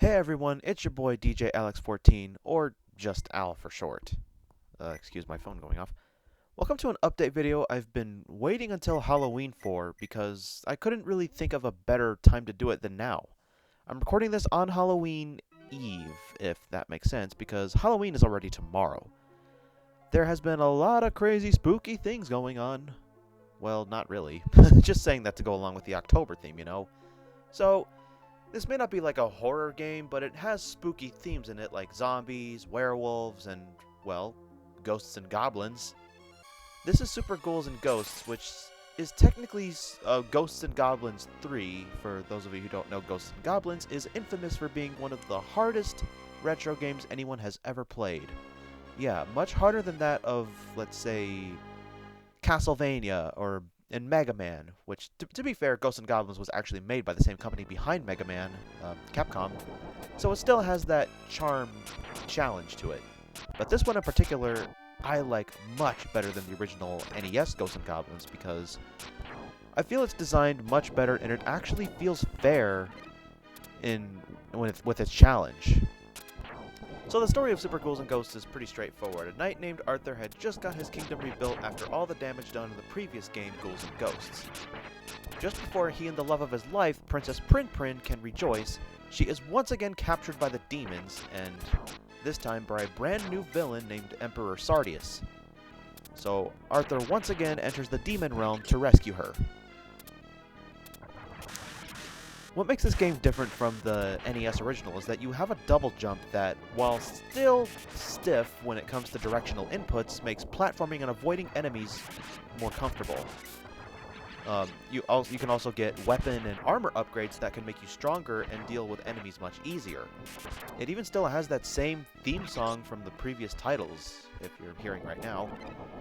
Hey everyone, it's your boy DJ Alex14, or just Al for short. Excuse my phone going off. Welcome to an update video I've been waiting until Halloween for because I couldn't really think of a better time to do it than now. I'm recording this on Halloween Eve, if that makes sense, because Halloween is already tomorrow. There has been a lot of crazy spooky things going on. Well, not really. Just saying that to go along with the October theme, you know? So, this may not be like a horror game, but it has spooky themes in it like zombies, werewolves, and, well, ghosts and goblins. This is Super Ghouls and Ghosts, which is technically Ghosts and Goblins 3. For those of you who don't know, Ghosts and Goblins is infamous for being one of the hardest retro games anyone has ever played. Yeah, much harder than that of, let's say, Castlevania or and Mega Man, which, to be fair, Ghosts and Goblins was actually made by the same company behind Mega Man, Capcom, so it still has that charm challenge to it. But this one in particular, I like much better than the original NES Ghosts and Goblins because I feel it's designed much better and it actually feels fair with its challenge. So the story of Super Ghouls and Ghosts is pretty straightforward. A knight named Arthur had just got his kingdom rebuilt after all the damage done in the previous game, Ghouls and Ghosts. Just before he and the love of his life, Princess Prin Prin, can rejoice, she is once again captured by the demons, and this time by a brand new villain named Emperor Sardius. So Arthur once again enters the demon realm to rescue her. What makes this game different from the NES original is that you have a double jump that, while still stiff when it comes to directional inputs, makes platforming and avoiding enemies more comfortable. You can also get weapon and armor upgrades that can make you stronger and deal with enemies much easier. It even still has that same theme song from the previous titles, if you're hearing right now.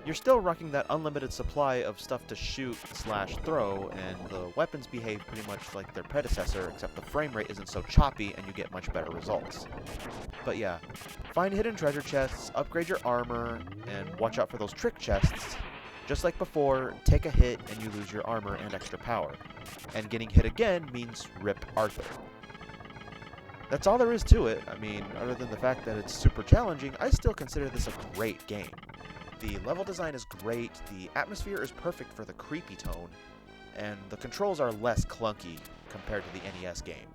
You're still rocking that unlimited supply of stuff to shoot / throw, and the weapons behave pretty much like their predecessor, except the frame rate isn't so choppy and you get much better results. But yeah, find hidden treasure chests, upgrade your armor, and watch out for those trick chests. Just like before, take a hit and you lose your armor and extra power. And getting hit again means rip Arthur. That's all there is to it. I mean, other than the fact that it's super challenging, I still consider this a great game. The level design is great, the atmosphere is perfect for the creepy tone, and the controls are less clunky compared to the NES game.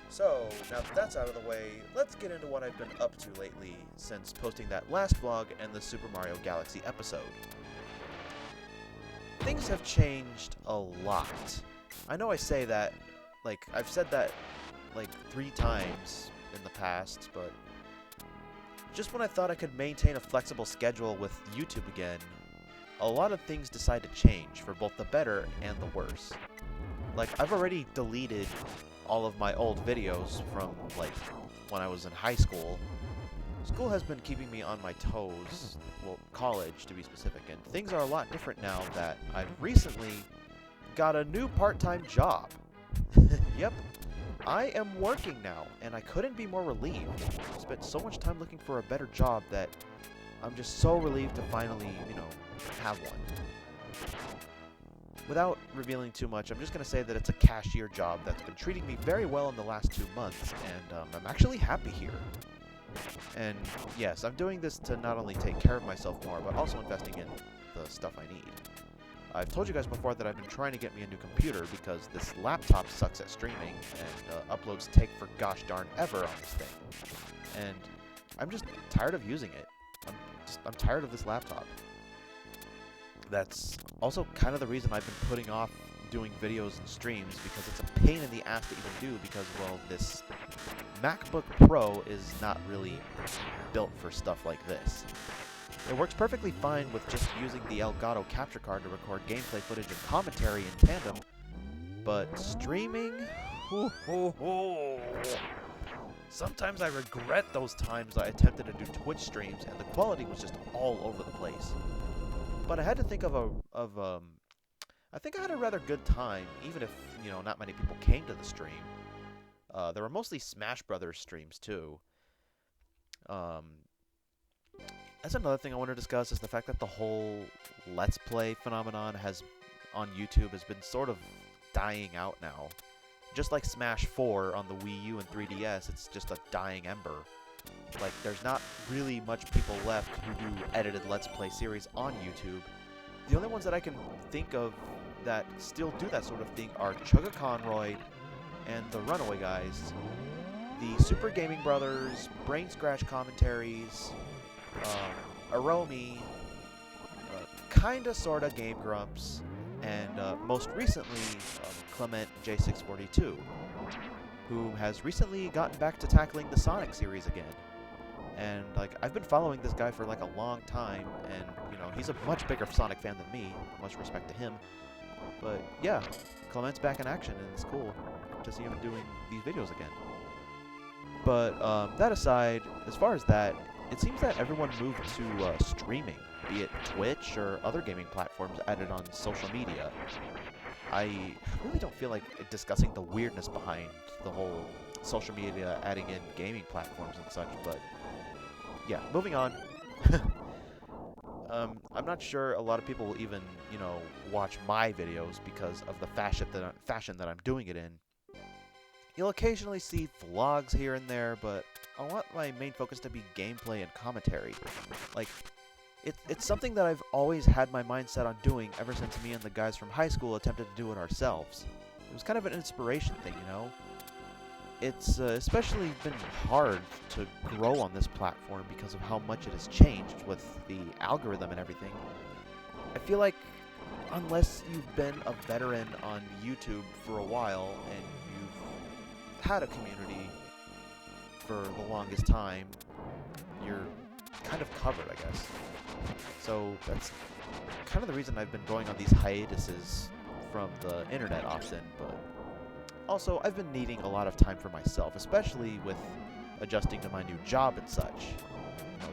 So, now that that's out of the way, let's get into what I've been up to lately since posting that last vlog and the Super Mario Galaxy episode. Things have changed a lot. I know I say that, I've said that, 3 times in the past, but just when I thought I could maintain a flexible schedule with YouTube again, a lot of things decide to change for both the better and the worse. I've already deleted all of my old videos from, when I was in high school. School has been keeping me on my toes, well, college to be specific, and things are a lot different now that I've recently got a new part-time job. Yep, I am working now, and I couldn't be more relieved. I spent so much time looking for a better job that I'm just so relieved to finally, have one. Without revealing too much, I'm just going to say that it's a cashier job that's been treating me very well in the last 2 months, and I'm actually happy here. And yes, I'm doing this to not only take care of myself more, but also investing in the stuff I need. I've told you guys before that I've been trying to get me a new computer because this laptop sucks at streaming, and uploads take for gosh darn ever on this thing. And I'm just tired of using it. I'm tired of this laptop. That's also kind of the reason I've been putting off doing videos and streams, because it's a pain in the ass to even do because, well, this MacBook Pro is not really built for stuff like this. It works perfectly fine with just using the Elgato capture card to record gameplay footage and commentary in tandem, but streaming? Sometimes I regret those times I attempted to do Twitch streams and the quality was just all over the place. But I had to think I think I had a rather good time, even if, not many people came to the stream. There were mostly Smash Brothers streams, too. That's another thing I want to discuss, is the fact that the whole Let's Play phenomenon on YouTube has been sort of dying out now. just like Smash 4 on the Wii U and 3DS, it's just a dying ember. Like, there's not really much people left who do edited Let's Play series on YouTube. The only ones that I can think of that still do that sort of thing are Chugga Conroy and the Runaway Guys, the Super Gaming Brothers, Brain Scratch Commentaries, Aromi, kinda sorta Game Grumps, and most recently Clement J642, who has recently gotten back to tackling the Sonic series again. And like, I've been following this guy for like a long time, and you know, he's a much bigger Sonic fan than me, much respect to him. But yeah, Clement's back in action, and it's cool to see him doing these videos again. But that aside, as far as that, it seems that everyone moved to streaming, be it Twitch or other gaming platforms added on social media. I really don't feel like discussing the weirdness behind the whole social media adding in gaming platforms and such, but yeah, moving on. I'm not sure a lot of people will even, you know, watch my videos because of the fashion that I'm doing it in. You'll occasionally see vlogs here and there, but I want my main focus to be gameplay and commentary. Like, it's something that I've always had my mind set on doing ever since me and the guys from high school attempted to do it ourselves. It was kind of an inspiration thing, you know? It's especially been hard to grow on this platform because of how much it has changed with the algorithm and everything. I feel like unless you've been a veteran on YouTube for a while and you've had a community for the longest time, you're kind of covered, I guess. So that's kind of the reason I've been going on these hiatuses from the internet often, but also I've been needing a lot of time for myself, especially with adjusting to my new job and such. You know,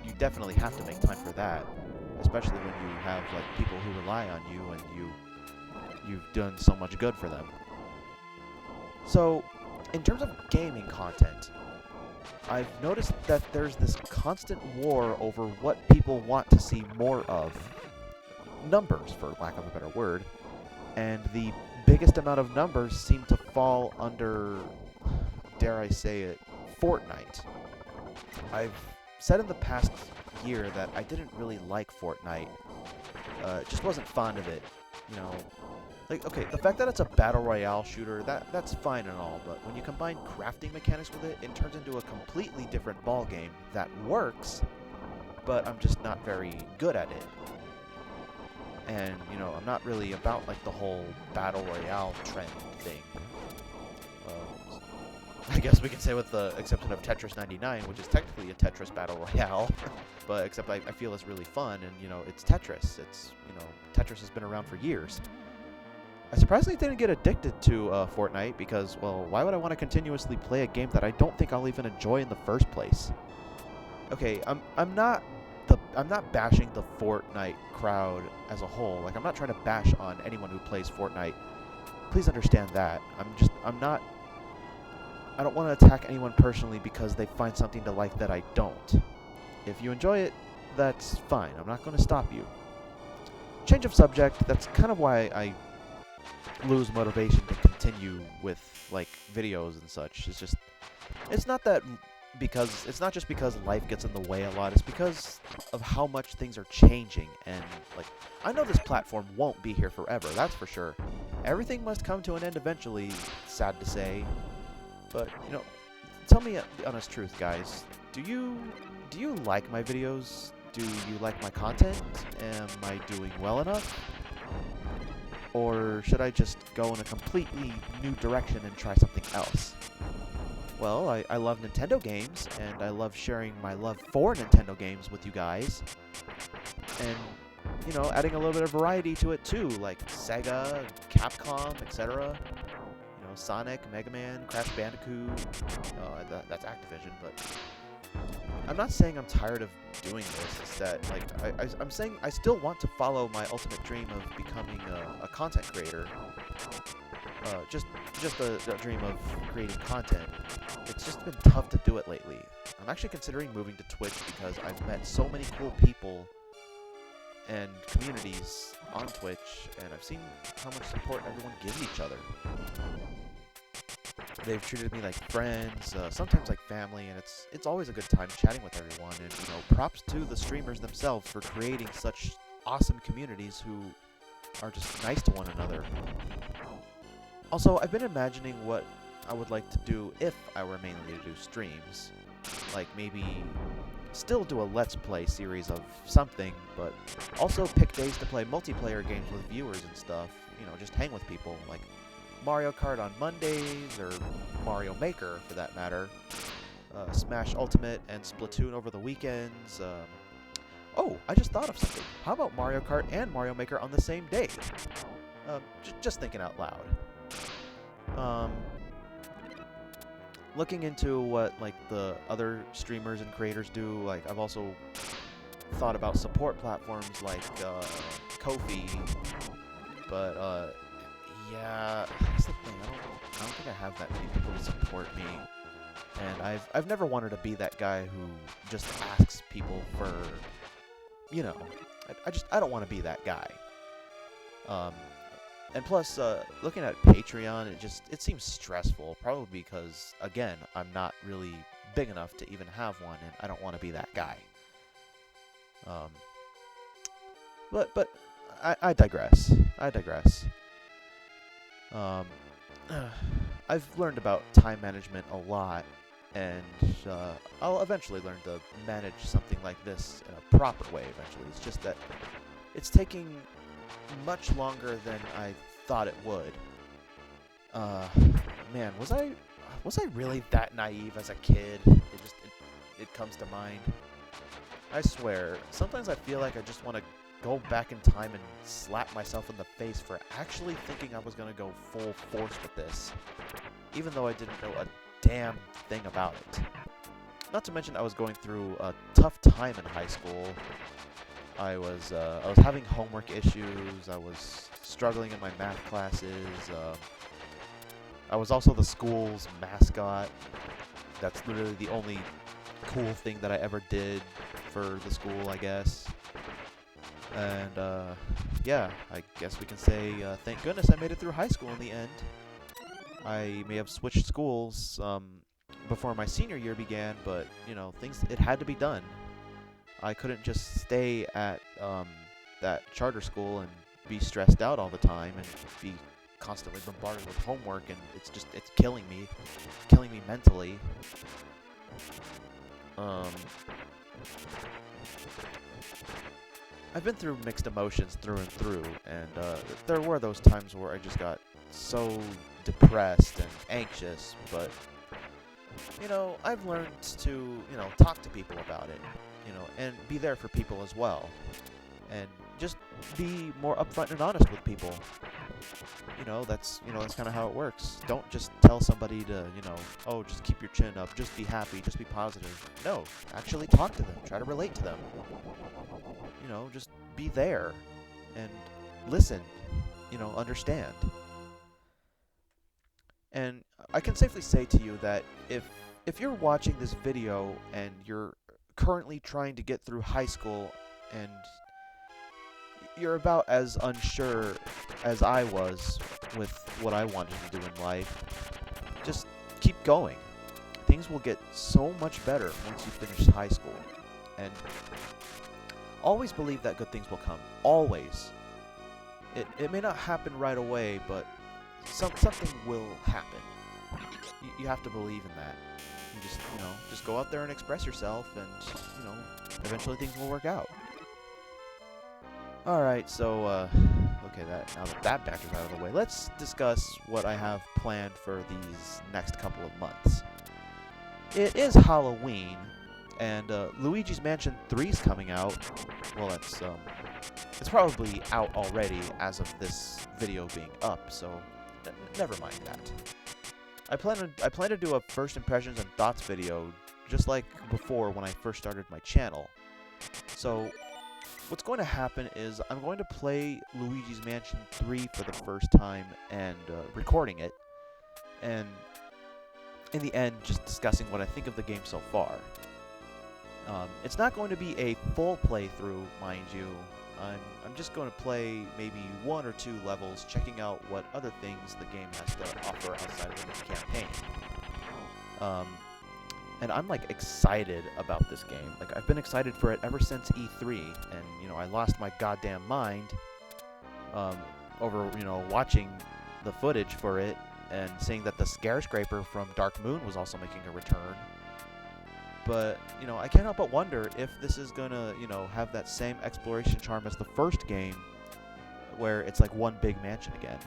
you definitely have to make time for that, especially when you have like people who rely on you and you've done so much good for them. So, in terms of gaming content, I've noticed that there's this constant war over what people want to see more of. Numbers, for lack of a better word. And the biggest amount of numbers seem to fall under, dare I say it, Fortnite. I've said in the past year that I didn't really like Fortnite. Just wasn't fond of it, you know. Like, okay, the fact that it's a battle royale shooter, that's fine and all, but when you combine crafting mechanics with it, it turns into a completely different ballgame that works, but I'm just not very good at it. And, you know, I'm not really about, like, the whole battle royale trend thing. I guess we can say with the exception of Tetris 99, which is technically a Tetris battle royale, but except I feel it's really fun, and, you know, it's Tetris. It's, you know, Tetris has been around for years. I surprisingly didn't get addicted to Fortnite because, well, why would I want to continuously play a game that I don't think I'll even enjoy in the first place? Okay, I'm not bashing the Fortnite crowd as a whole. Like, I'm not trying to bash on anyone who plays Fortnite. Please understand that. I don't want to attack anyone personally because they find something to like that I don't. If you enjoy it, that's fine. I'm not going to stop you. Change of subject, that's kind of why I lose motivation to continue with, like, videos and such. It's not just because life gets in the way a lot, it's because of how much things are changing, and, like, I know this platform won't be here forever, that's for sure. Everything must come to an end eventually, sad to say, but, you know, tell me the honest truth, guys. Do you like my videos? Do you like my content? Am I doing well enough? Or should I just go in a completely new direction and try something else? Well, I love Nintendo games, and I love sharing my love for Nintendo games with you guys. And, you know, adding a little bit of variety to it too, like Sega, Capcom, etc. You know, Sonic, Mega Man, Crash Bandicoot. That's Activision, but I'm not saying I'm tired of doing this. It's that, like, I'm saying I still want to follow my ultimate dream of becoming a content creator. Just a dream of creating content. It's just been tough to do it lately. I'm actually considering moving to Twitch because I've met so many cool people and communities on Twitch, and I've seen how much support everyone gives each other. They've treated me like friends, sometimes like family, and it's always a good time chatting with everyone. And props to the streamers themselves for creating such awesome communities who are just nice to one another. Also, I've been imagining what I would like to do if I were mainly to do streams. Like maybe still do a Let's Play series of something, but also pick days to play multiplayer games with viewers and stuff. Just hang with people, like Mario Kart on Mondays, or Mario Maker for that matter. Smash Ultimate and Splatoon over the weekends. Oh, I just thought of something. How about Mario Kart and Mario Maker on the same day? Just thinking out loud. Looking into what the other streamers and creators do, I've also thought about support platforms like Ko-fi, but yeah, that's the thing. I don't think I have that many people to support me, and I've never wanted to be that guy who just asks people for, I don't want to be that guy. And plus, looking at Patreon, it seems stressful, probably because, again, I'm not really big enough to even have one, and I don't want to be that guy. But I digress. I've learned about time management a lot, and I'll eventually learn to manage something like this in a proper way eventually. It's just that it's taking much longer than I thought it would. Man, was I really that naive as a kid? It comes to mind. I swear, sometimes I feel like I just want to go back in time and slap myself in the face for actually thinking I was going to go full force with this, even though I didn't know a damn thing about it. Not to mention I was going through a tough time in high school. I was having homework issues, I was struggling in my math classes, I was also the school's mascot. That's literally the only cool thing that I ever did for the school, I guess. And, yeah, I guess we can say, thank goodness I made it through high school in the end. I may have switched schools, before my senior year began, but, it had to be done. I couldn't just stay at, that charter school and be stressed out all the time and be constantly bombarded with homework, and it's killing me mentally. I've been through mixed emotions through and through, and there were those times where I just got so depressed and anxious, but, I've learned to, talk to people about it, and be there for people as well, and just be more upfront and honest with people. That's kind of how it works. Don't just tell somebody to, oh, just keep your chin up, just be happy, just be positive. No, actually talk to them, try to relate to them. Just be there and listen, understand. And I can safely say to you that if you're watching this video and you're currently trying to get through high school and you're about as unsure as I was with what I wanted to do in life, just keep going. Things will get so much better once you finish high school. And always believe that good things will come. Always. It may not happen right away, but something will happen. You have to believe in that. You just go out there and express yourself, and, eventually things will work out. Alright, so, okay, now that batch is out of the way, let's discuss what I have planned for these next couple of months. It is Halloween, and Luigis Mansion 3 is coming out. Well, it's probably out already as of this video being up, so never mind that. I plan to do a first impressions and thoughts video, just like before when I first started my channel. So what's going to happen is I'm going to play Luigis Mansion 3 for the first time and recording it, and in the end just discussing what I think of the game so far. It's not going to be a full playthrough, mind you. I'm just going to play maybe 1 or 2 levels, checking out what other things the game has to offer outside of the main campaign. And I'm like excited about this game. Like I've been excited for it ever since E3, and you know I lost my goddamn mind over watching the footage for it and seeing that the Scarescraper from Dark Moon was also making a return. But I can't help but wonder if this is gonna have that same exploration charm as the first game, where it's like one big mansion again.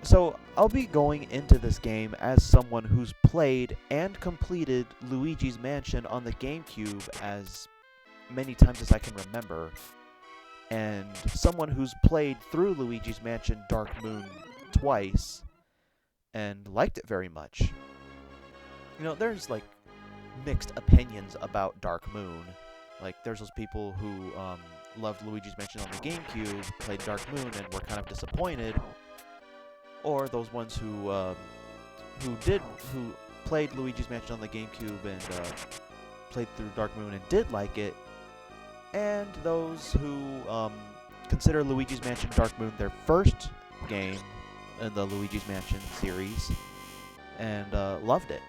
So I'll be going into this game as someone who's played and completed Luigi's Mansion on the GameCube as many times as I can remember, and someone who's played through Luigi's Mansion Dark Moon twice and liked it very much. There's like mixed opinions about Dark Moon. Like there's those people who loved Luigi's Mansion on the GameCube, played Dark Moon, and were kind of disappointed. Or those ones who played Luigi's Mansion on the GameCube and played through Dark Moon and did like it, and those who consider Luigi's Mansion Dark Moon their first game in the Luigi's Mansion series and loved it.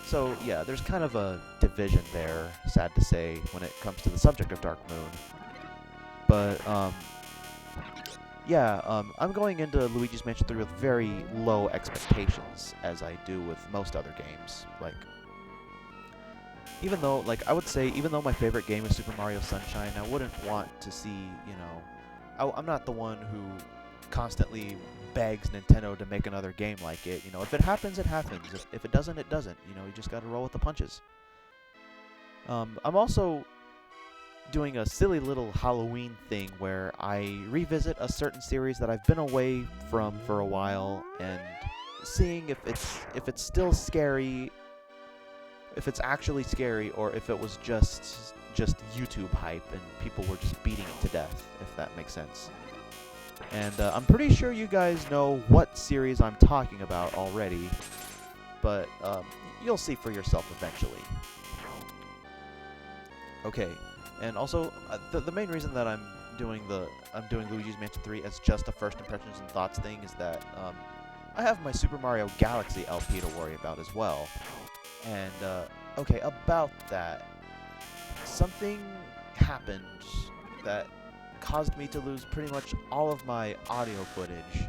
So yeah, there's kind of a division there, sad to say, when it comes to the subject of Dark Moon. But I'm going into Luigi's Mansion 3 with very low expectations, as I do with most other games. Like, even though my favorite game is Super Mario Sunshine, I wouldn't want to see, I'm not the one who constantly begs Nintendo to make another game like it. If it happens, it happens. If it doesn't, it doesn't. You just gotta roll with the punches. I'm also doing a silly little Halloween thing where I revisit a certain series that I've been away from for a while and seeing if it's still scary, if it's actually scary, or if it was just YouTube hype and people were just beating it to death, if that makes sense. And I'm pretty sure you guys know what series I'm talking about already, but you'll see for yourself eventually. Okay. And also, the main reason that I'm doing Luigi's Mansion 3 as just a first impressions and thoughts thing is that I have my Super Mario Galaxy LP to worry about as well. And okay, about that, something happened that caused me to lose pretty much all of my audio footage.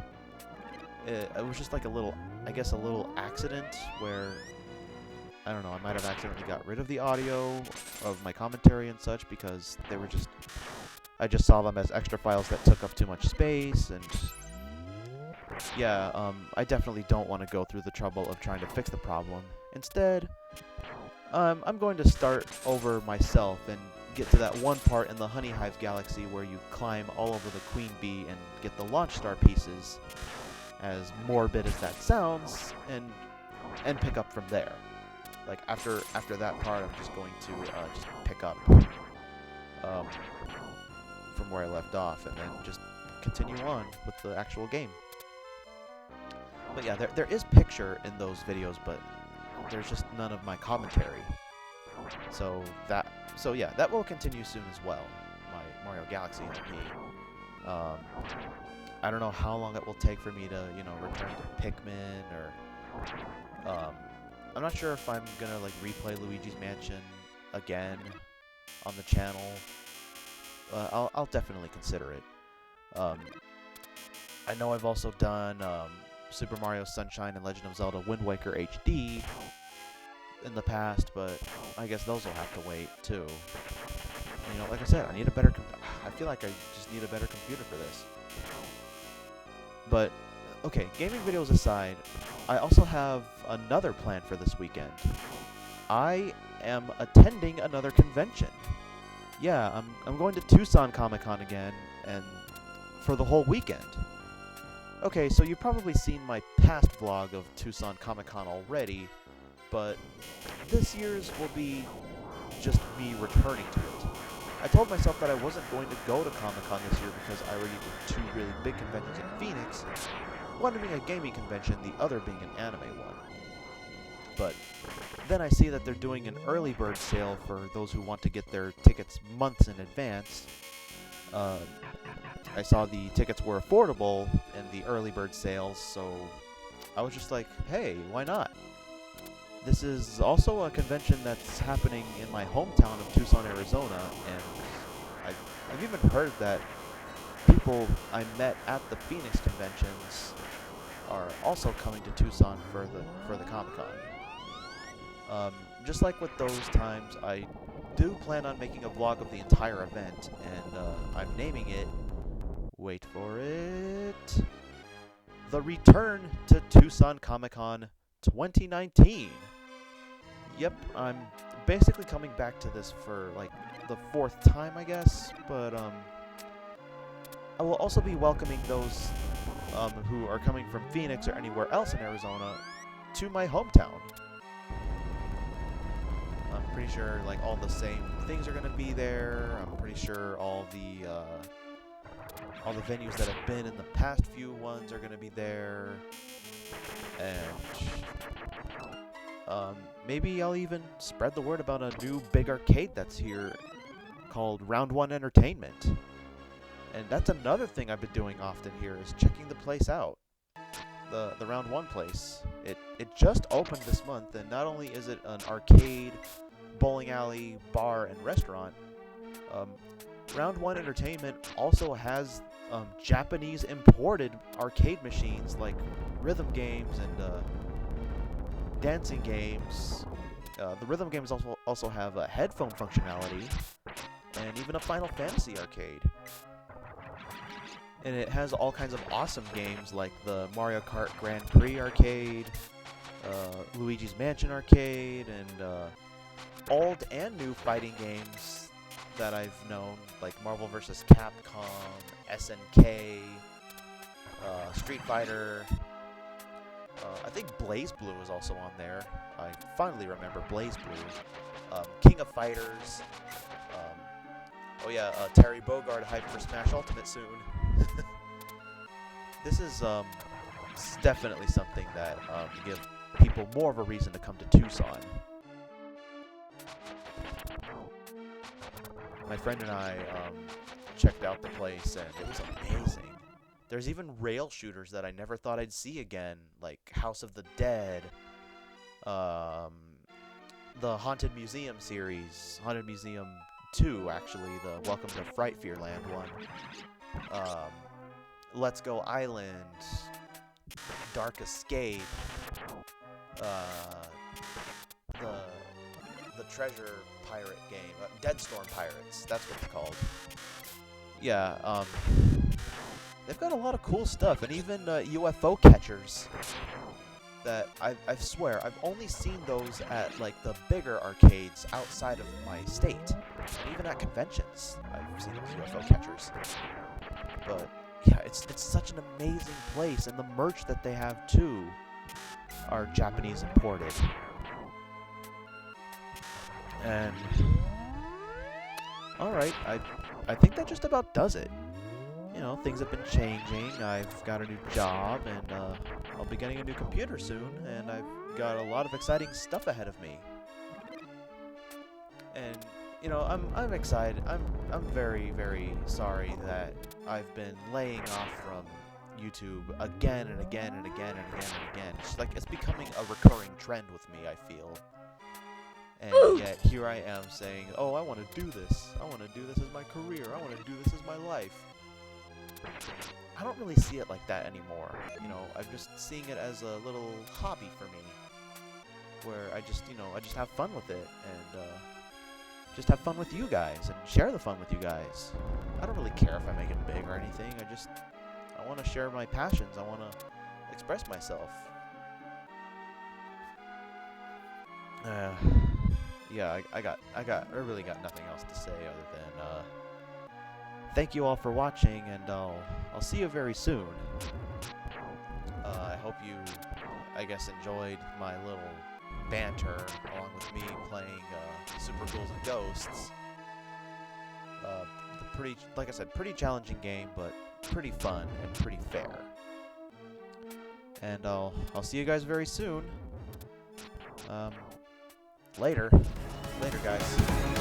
It was just like a little accident where, I don't know, I might have accidentally got rid of the audio of my commentary and such because I just saw them as extra files that took up too much space, and yeah, I definitely don't want to go through the trouble of trying to fix the problem. Instead, I'm going to start over myself and get to that one part in the Honey Hive Galaxy where you climb all over the Queen Bee and get the launch star pieces, as morbid as that sounds, and pick up from there. Like after that part, I'm just going to just pick up from where I left off, and then just continue on with the actual game. But yeah, there is picture in those videos, but there's just none of my commentary. So yeah, that will continue soon as well. My Mario Galaxy LP. I don't know how long it will take for me to return to Pikmin, or I'm not sure if I'm gonna like replay Luigi's Mansion again on the channel. I'll definitely consider it. I know I've also done Super Mario Sunshine and Legend of Zelda Wind Waker HD in the past, but I guess those will have to wait too. Like I said, I feel like I just need a better computer for this. But okay, gaming videos aside, I also have another plan for this weekend. I am attending another convention. Yeah, I'm going to Tucson ComicCon again, and for the whole weekend. Okay, so you've probably seen my past vlog of Tucson ComicCon already, but this year's will be just me returning to it. I told myself that I wasn't going to go to Comic-Con this year because I already did 2 really big conventions in Phoenix, one being a gaming convention, the other being an anime one. but then I see that they're doing an early bird sale for those who want to get their tickets months in advance. I saw the tickets were affordable in the early bird sales, so I was just like, hey, why not? This is also a convention that's happening in my hometown of Tucson, Arizona, and I've even heard that people I met at the Phoenix conventions are also coming to Tucson for the Comic-Con. Just like with those times, I do plan on making a vlog of the entire event, and I'm naming it, wait for it, The Return to Tucson ComicCon 2019. Yep, I'm basically coming back to this for like the 4th time, I guess, but I will also be welcoming those who are coming from Phoenix or anywhere else in Arizona to my hometown. I'm pretty sure like all the same things are going to be there. I'm pretty sure all the venues that have been in the past few ones are going to be there, and maybe I'll even spread the word about a new big arcade that's here called Round 1 Entertainment. And that's another thing I've been doing often here, is checking the place out. The Round 1 place. It just opened this month, and not only is it an arcade, bowling alley, bar, and restaurant, Round 1 Entertainment also has Japanese imported arcade machines like rhythm games and dancing games. The rhythm games also have a headphone functionality, and even a Final Fantasy arcade. And it has all kinds of awesome games like the Mario Kart Grand Prix arcade, Luigis Mansion arcade, and old and new fighting games that I've known, like Marvel vs. Capcom, SNK, Street Fighter. I think Blaze Blue is also on there. I finally remember Blaze Blue. King of Fighters. Oh yeah, Terry Bogard hyped for Smash Ultimate soon. This is definitely something that give people more of a reason to come to Tucson. My friend and I checked out the place, and it was amazing. There's even rail shooters that I never thought I'd see again, like House of the Dead, the Haunted Museum series, Haunted Museum 2, actually, the Welcome to Fright Fearland one, Let's Go Island, Dark Escape, the Treasure Pirate game, Dead Storm Pirates, that's what it's called. Yeah, they've got a lot of cool stuff, and even UFO catchers that I swear I've only seen those at like the bigger arcades outside of my state. And even at conventions, I've seen those UFO catchers. But yeah, it's such an amazing place, and the merch that they have too are Japanese imported. And alright, I think that just about does it. You know, things have been changing. I've got a new job, and I'll be getting a new computer soon, and I've got a lot of exciting stuff ahead of me. And you know, I'm excited. I'm very, very sorry that I've been laying off from YouTube again and again and again and again and again. It's like it's becoming a recurring trend with me, I feel. And yet here I am saying, oh, I want to do this. I want to do this as my career. I want to do this as my life. I don't really see it like that anymore. You know, I'm just seeing it as a little hobby for me, where I just have fun with it, and just have fun with you guys, and share the fun with you guys. I don't really care if I make it big or anything. I want to share my passions. I want to express myself. Yeah, I really got nothing else to say other than thank you all for watching, and I'll see you very soon. I hope you, I guess, enjoyed my little banter along with me playing Super Ghouls and Ghosts. Like I said, pretty challenging game, but pretty fun and pretty fair. And I'll see you guys very soon. Later. Later, guys.